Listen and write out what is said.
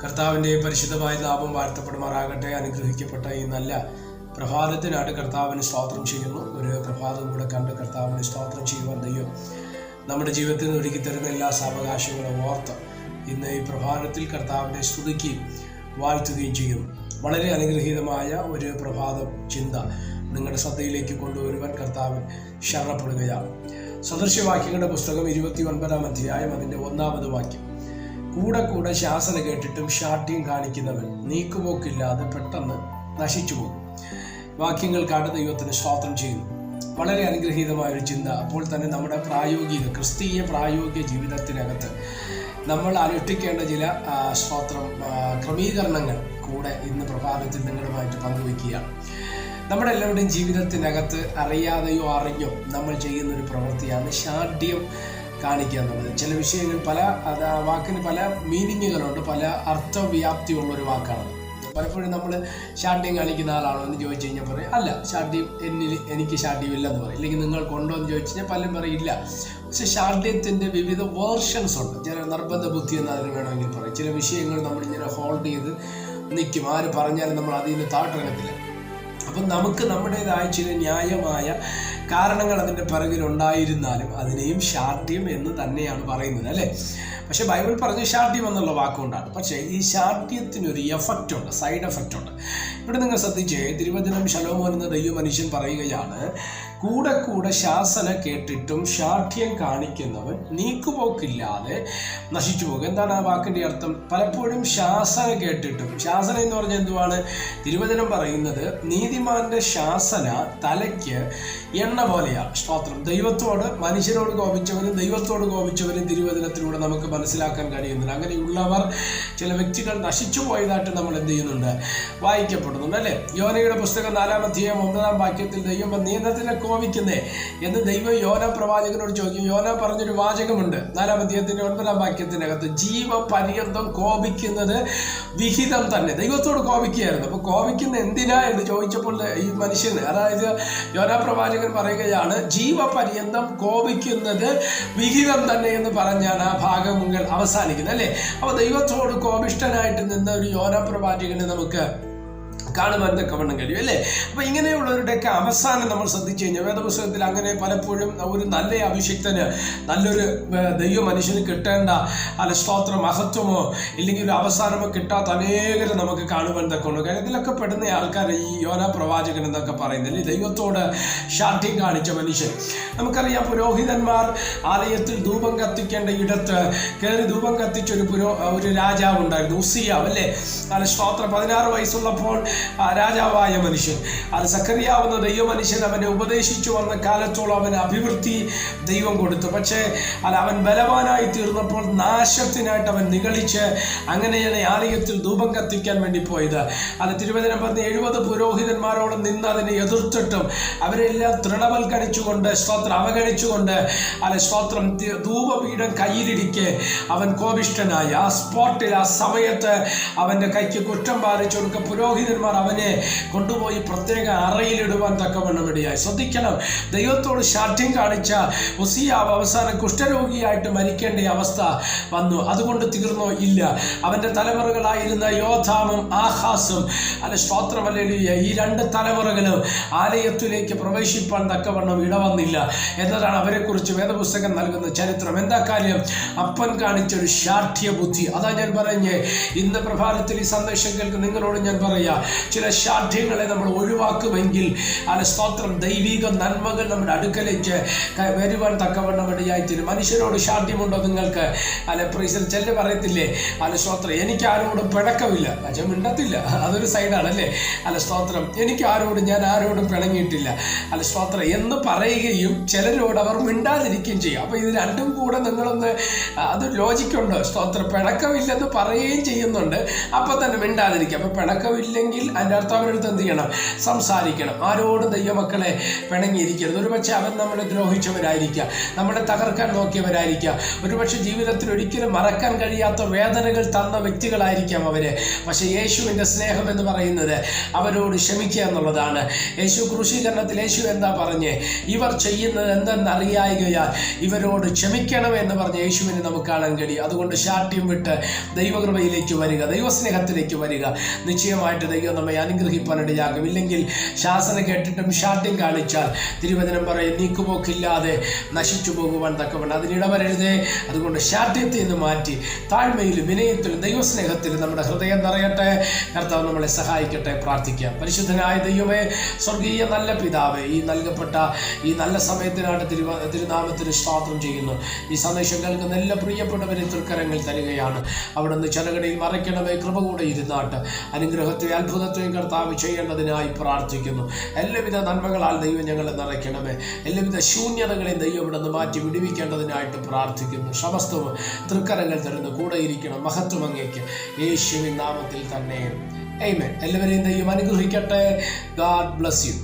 കർത്താവിൻ്റെ പരിശുദ്ധമായ നാമം വാഴ്ത്തപ്പെടുമാറാകട്ടെ. അനുഗ്രഹിക്കപ്പെട്ട ഈ നല്ല പ്രഭാതത്തിനായിട്ട് കർത്താവിന് സ്തോത്രം ചെയ്യുന്നു. ഒരു പ്രഭാതം കൂടെ കണ്ട് കർത്താവിന് സ്തോത്രം ചെയ്യുവാൻ ദൈവം നമ്മുടെ ജീവിതത്തിൽ ഒരുക്കി തരുന്ന എല്ലാ സാവകാശങ്ങളും ഓർത്ത് ഇന്ന് ഈ പ്രഭാതത്തിൽ കർത്താവിനെ സ്തുതിക്കുകയും വാഴ്ത്തുകയും ചെയ്യുന്നു. വളരെ അനുഗ്രഹീതമായ ഒരു പ്രഭാതം ചിന്ത നിങ്ങളുടെ ശ്രദ്ധയിലേക്ക് കൊണ്ടുവരുവാൻ കർത്താവിൻ ശരണപ്പെടുകയാണ്. സദൃശ്യവാക്യങ്ങളുടെ പുസ്തകം 29-ാം അധ്യായം അതിൻ്റെ 1-ാമത് വാക്യം. കൂടെ കൂടെ ശാസന കേട്ടിട്ടും ശാഠ്യം കാണിക്കുന്നവൻ നീക്കുപോക്കില്ലാതെ പെട്ടെന്ന് നശിച്ചു പോകും. വാക്യങ്ങൾക്കാണ് ദൈവത്തിന് സ്തോത്രം ചെയ്യുന്നു. വളരെ അനുഗ്രഹീതമായൊരു ചിന്ത. അപ്പോൾ തന്നെ നമ്മുടെ ക്രിസ്തീയ പ്രായോഗിക ജീവിതത്തിനകത്ത് നമ്മൾ അനുഷ്ഠിക്കേണ്ട ചില ക്രമീകരണങ്ങൾ കൂടെ ഇന്ന് പ്രഭാതത്തിൽ നിങ്ങളുമായിട്ട് പങ്കുവയ്ക്കുകയാണ്. നമ്മുടെ എല്ലാവരുടെയും ജീവിതത്തിനകത്ത് അറിയാതെയോ അറിഞ്ഞോ നമ്മൾ ചെയ്യുന്നൊരു പ്രവൃത്തിയാണ് ശാഠ്യം കാണിക്കുക എന്നുള്ളത്. ചില വിഷയങ്ങൾ വാക്കിന് പല മീനിങ്ങുകളുണ്ട്, പല അർത്ഥവ്യാപ്തിയുള്ളൊരു വാക്കാണ്. പലപ്പോഴും നമ്മൾ ശാഠ്യം കാണിക്കുന്ന ആളാണോ എന്ന് ചോദിച്ചു കഴിഞ്ഞാൽ പറയും അല്ല, എനിക്ക് ശാഠ്യമില്ലെന്ന് പറയും. ഇല്ലെങ്കിൽ നിങ്ങൾക്കുണ്ടോ എന്ന് ചോദിച്ചു കഴിഞ്ഞാൽ പലരും പറയില്ല. പക്ഷെ ശാഠ്യത്തിൻ്റെ വിവിധ വേർഷൻസ് ഉണ്ട്. ചില നിർബന്ധ ബുദ്ധി എന്ന് അതിന് വേണമെങ്കിൽ പറയും. ചില വിഷയങ്ങൾ നമ്മളിങ്ങനെ ഹോൾഡ് ചെയ്ത് നിൽക്കും. ആര് പറഞ്ഞാലും നമ്മൾ അതിൽ നിന്ന് താട്ടിറങ്ങത്തില്ല. അപ്പം നമുക്ക് നമ്മുടേതായ ചില ന്യായമായ കാരണങ്ങൾ അതിൻ്റെ പിറകിലുണ്ടായിരുന്നാലും അതിനെയും ശാഠ്യം എന്ന് തന്നെയാണ് പറയുന്നത്, അല്ലേ? പക്ഷെ ബൈബിൾ പറഞ്ഞ ശാഠ്യം എന്നുള്ള വാക്കുകൊണ്ടാണ്. പക്ഷേ ഈ ശാഠ്യത്തിനൊരു എഫക്റ്റ് ഉണ്ട്, സൈഡ് എഫക്റ്റ് ഉണ്ട്. ഇവിടെ നിങ്ങൾ ശ്രദ്ധിച്ചേ, തിരുവചനം ശലോമോൻ എന്ന ദൈവ മനുഷ്യൻ പറയുകയാണ്, കൂടെ കൂടെ ശാസന കേട്ടിട്ടും ശാഠ്യം കാണിക്കുന്നവൻ നീക്കുപോക്കില്ലാതെ നശിച്ചു പോകും. എന്താണ് ആ വാക്കിൻ്റെ അർത്ഥം? പലപ്പോഴും ശാസന കേട്ടിട്ടും, ശാസന എന്ന് പറഞ്ഞാൽ എന്തുവാണ്? തിരുവചനം പറയുന്നത് നീതിമാന്റെ ശാസന തലയ്ക്ക് എണ്ണ പോലെയാണ്. സ്തോത്രം. ദൈവത്തോട് മനുഷ്യരോട് കോപിച്ചവരും ദൈവത്തോട് കോപിച്ചവരും തിരുവചനത്തിലൂടെ നമുക്ക് മനസ്സിലാക്കാൻ കഴിയുന്നുണ്ട്. അങ്ങനെയുള്ളവർ, ചില വ്യക്തികൾ നശിച്ചു പോയതായിട്ട് നമ്മൾ എന്ത് ചെയ്യുന്നുണ്ട്? വായിക്കപ്പെടുന്നുണ്ട്, അല്ലേ? യോനയുടെ പുസ്തകം 4-ാം അധ്യായം 9-ാം വാക്യത്തിൽ ദൈവം നീന്തത്തിനെ കോപിക്കുന്നേ എന്ന് ദൈവം യോന പ്രവാചകനോട് ചോദിക്കും. യോന പറഞ്ഞൊരു വാചകമുണ്ട് 4-ാം അധ്യായത്തിന്റെ 9-ാം വാക്യത്തിനകത്ത്, ജീവപര്യന്തം കോപിക്കുന്നത് വിഹിതം തന്നെ. ദൈവത്തോട് കോപിക്കുകയായിരുന്നു. അപ്പോൾ കോപിക്കുന്ന എന്തിനാ എന്ന് ചോദിച്ചപ്പോൾ ഈ മനുഷ്യന്, അതായത് യോന പ്രവാചകൻ പറയുകയാണ്, ജീവപര്യന്തം കോപിക്കുന്നത് വിഹിതം തന്നെ എന്ന് പറഞ്ഞാണ് ആ ഭാഗം അവസാനിക്കുന്നത്, അല്ലേ? അപ്പോൾ ദൈവത്തോട് കോപിഷ്ഠനായിട്ട് നിന്ന ഒരു യോന പ്രവാചകനെ നമുക്ക് കാണുവാൻ തക്കവണ്ണം കഴിയും, അല്ലേ? അപ്പോൾ ഇങ്ങനെയുള്ളവരുടെയൊക്കെ അവസാനം നമ്മൾ ശ്രദ്ധിച്ചു കഴിഞ്ഞാൽ വേദപുസ്തകത്തിൽ അങ്ങനെ പലപ്പോഴും ഒരു നല്ല അഭിഷിക്തന്, നല്ലൊരു ദൈവ മനുഷ്യന് കിട്ടേണ്ട സ്തോത്ര മഹത്വമോ ഇല്ലെങ്കിൽ ഒരു അവസാനമോ കിട്ടാത്ത അനേകരെ നമുക്ക് കാണുവാൻ തക്കവണ്ണം കഴിയും. ഇതിലൊക്കെ പെടുന്ന ആൾക്കാർ ഈ യോന പ്രവാചകൻ എന്നൊക്കെ പറയുന്നത് ദൈവത്തോട് ശാഠ്യം കാണിച്ച മനുഷ്യൻ. നമുക്കറിയാം, പുരോഹിതന്മാർ ആലയത്തിൽ ധൂപം കത്തിക്കേണ്ട ഇടത്ത് കയറി ധൂപം കത്തിച്ചൊരു ഒരു രാജാവ് ഉണ്ടായിരുന്നു, ഉസ്സിയാവ്, അല്ലേ? സ്തോത്ര 16 വയസ്സുള്ളപ്പോൾ രാജാവായ മനുഷ്യൻ, സക്കറിയാവുന്ന ദൈവ മനുഷ്യൻ അവനെ ഉപദേശിച്ചു വന്ന കാലത്തോളം അവന് അഭിവൃദ്ധി ദൈവം കൊടുത്തു. പക്ഷേ അവൻ ബലവാനായി തീർന്നപ്പോൾ നാശത്തിനായിട്ട് അവൻ നിഗളിച്ച് അങ്ങനെയാണ് ആലയത്തിൽ ധൂപം കത്തിക്കാൻ വേണ്ടി പോയത്. തിരുവചനം പറഞ്ഞ് 70 പുരോഹിതന്മാരോട് നിന്ന് അതിനെ എതിർത്തിട്ടും അവരെല്ലാം തൃണവൽക്കരിച്ചുകൊണ്ട് അവഗണിച്ചുകൊണ്ട് ധൂപപീഠം കയ്യിലിരിക്കെ അവൻ കോപിഷ്ഠനായി. ആ സ്പോട്ടിൽ, ആ സമയത്ത് അവൻ്റെ കൈക്ക് കുറ്റം ബാധിച്ചു കൊടുക്കുക പുരോഹിതന്മാർ അവനെ കൊണ്ടുപോയി പ്രത്യേക അറയിലിടുവാൻ തക്കവണ്ണം ഇടയായി. ശ്രദ്ധിക്കണം, ദൈവത്തോട് ശാഠ്യം കാണിച്ച ഉസ്സിയാവ് അവസാനം കുഷ്ഠരോഗിയായിട്ട് മരിക്കേണ്ട അവസ്ഥ വന്നു. അതുകൊണ്ട് തീർന്നോ? ഇല്ല. അവൻ്റെ തലമുറകളായിരുന്ന യോഥാമും ആഹാസും, സ്തോത്രമല്ലേലൂയ, ഈ 2 തലമുറകളും ആലയത്തിലേക്ക് പ്രവേശിപ്പാൻ തക്കവണ്ണം ഇടവന്നില്ല എന്നതാണ് അവരെക്കുറിച്ച് വേദപുസ്തകം നൽകുന്ന ചരിത്രം. എന്താ കാര്യം? അപ്പൻ കാണിച്ചൊരു ശാഠ്യ ബുദ്ധി. അതാ ഞാൻ പറഞ്ഞേ, ഇന്ന് പ്രഭാതത്തിൽ ഈ സന്ദേശം കേൾക്കുന്ന നിങ്ങളോട് ഞാൻ പറയാ, ചില ശാഠ്യങ്ങളെ നമ്മൾ ഒഴിവാക്കുമെങ്കിൽ സ്തോത്രം ദൈവിക നന്മകൾ നമ്മുടെ അടുക്കലേക്ക് വരുവാൻ തക്കവണ്ണം ഇടയായിത്തീരും. മനുഷ്യരോട് ശാഠ്യമുണ്ടോ നിങ്ങൾക്ക്? ചെല്ല് പറയത്തില്ലേ, സ്തോത്രം എനിക്ക് ആരോടും പിണക്കമില്ല, പക്ഷെ മിണ്ടത്തില്ല, അതൊരു സൈഡാണ്, അല്ലേ? സ്തോത്രം ഞാൻ ആരോടും പിണങ്ങിയിട്ടില്ല, സ്തോത്രം എന്ന് പറയുകയും ചിലരോട് അവർ മിണ്ടാതിരിക്കുകയും ചെയ്യും. അപ്പോൾ ഇത് രണ്ടും കൂടെ നിങ്ങളൊന്ന്, അത് ലോജിക്കുണ്ടോ? സ്തോത്രം പിണക്കമില്ലെന്ന് പറയുകയും ചെയ്യുന്നുണ്ട്, അപ്പം തന്നെ മിണ്ടാതിരിക്കുക. അപ്പം പിണക്കമില്ലെങ്കിൽ അതിൻ്റെ അർത്ഥം അവരടുത്ത് എന്ത് ചെയ്യണം? സംസാരിക്കണം. ആരോടും ദൈവമക്കളെ പിണങ്ങിയിരിക്കരുത്. ഒരുപക്ഷെ അവൻ നമ്മളെ ദ്രോഹിച്ചവരായിരിക്കാം, നമ്മളെ തകർക്കാൻ നോക്കിയവരായിരിക്കാം, ഒരുപക്ഷെ ജീവിതത്തിൽ ഒരിക്കലും മറക്കാൻ കഴിയാത്ത വേദനകൾ തന്ന വ്യക്തികളായിരിക്കാം അവര്. പക്ഷെ യേശുവിൻ്റെ സ്നേഹം എന്ന് പറയുന്നത് അവരോട് ക്ഷമിക്കുക എന്നുള്ളതാണ്. യേശു ക്രൂശീകരണത്തിൽ യേശു എന്താ പറഞ്ഞേ? ഇവർ ചെയ്യുന്നത് എന്തെന്നറിയായികയാൽ ഇവരോട് ക്ഷമിക്കണം എന്ന് പറഞ്ഞ യേശുവിനെ നമുക്ക് കാണാൻ കഴിയും. അതുകൊണ്ട് ശാഠ്യം വിട്ട് ദൈവകൃപയിലേക്ക് വരിക, ദൈവസ്നേഹത്തിലേക്ക് വരിക. നിശ്ചയമായിട്ട് ദൈവം നമ്മെ അനുഗ്രഹിപ്പാനിടയാകും. ഇല്ലെങ്കിൽ ശാസന കേട്ടിട്ടും ശാഠ്യം കാണിച്ചാൽ തിരുവചനം പറയും, നീക്കുപോക്കില്ലാതെ നശിച്ചു പോകുവാൻ തക്കവണ്ണം അതിനിടവരരുതേ. അതുകൊണ്ട് ശാഠ്യത്തെ നിന്ന് മാറ്റി താഴ്മയിലും വിനയത്തിലും ദൈവസ്നേഹത്തിലും നമ്മുടെ ഹൃദയം നിറയട്ടെ. കർത്താവ് നമ്മളെ സഹായിക്കട്ടെ. പ്രാർത്ഥിക്കാം. പരിശുദ്ധനായ ദൈവമേ, സ്വർഗീയ നല്ല പിതാവേ, ഈ നൽകപ്പെട്ട ഈ നല്ല സമയത്തിനായിട്ട് തിരുനാമത്തിന് സ്തോത്രം ചെയ്യുന്നു. ഈ സന്ദേശം കേൾക്കുന്ന എല്ലാ പ്രിയപ്പെട്ടവരെ തൃക്കരങ്ങൾ തരികയാണ്. അവിടുന്ന് ചെലകടയിൽ മറയ്ക്കണമേ. കൃപ കൂടെ ഇരുന്നാട്ട് അനുഗ്രഹത്തെ അത്ഭുതത്തെയും കർത്താവ് ചെയ്യേണ്ടതിനായി പ്രാർത്ഥിക്കുന്നു. എല്ലാവിധ നന്മകളാൽ ദൈവം ഞങ്ങളെ നിറയ്ക്കണമേ. എല്ലാവിധ ശൂന്യതകളെയും ദൈവം ഇവിടുന്ന് മാറ്റി വിടുവിക്കേണ്ടതിനായിട്ട് പ്രാർത്ഥിക്കുന്നു. സമസ്തവും തൃക്കരങ്ങൾ തരുന്നു. കൂടെ ഇരിക്കണം. മഹത്വം അങ്ങേക്ക് യേശുവിൻ നാമത്തിൽ തന്നെ. ആമേൻ. എല്ലാവരെയും ദൈവം അനുഗ്രഹിക്കട്ടെ. God bless you.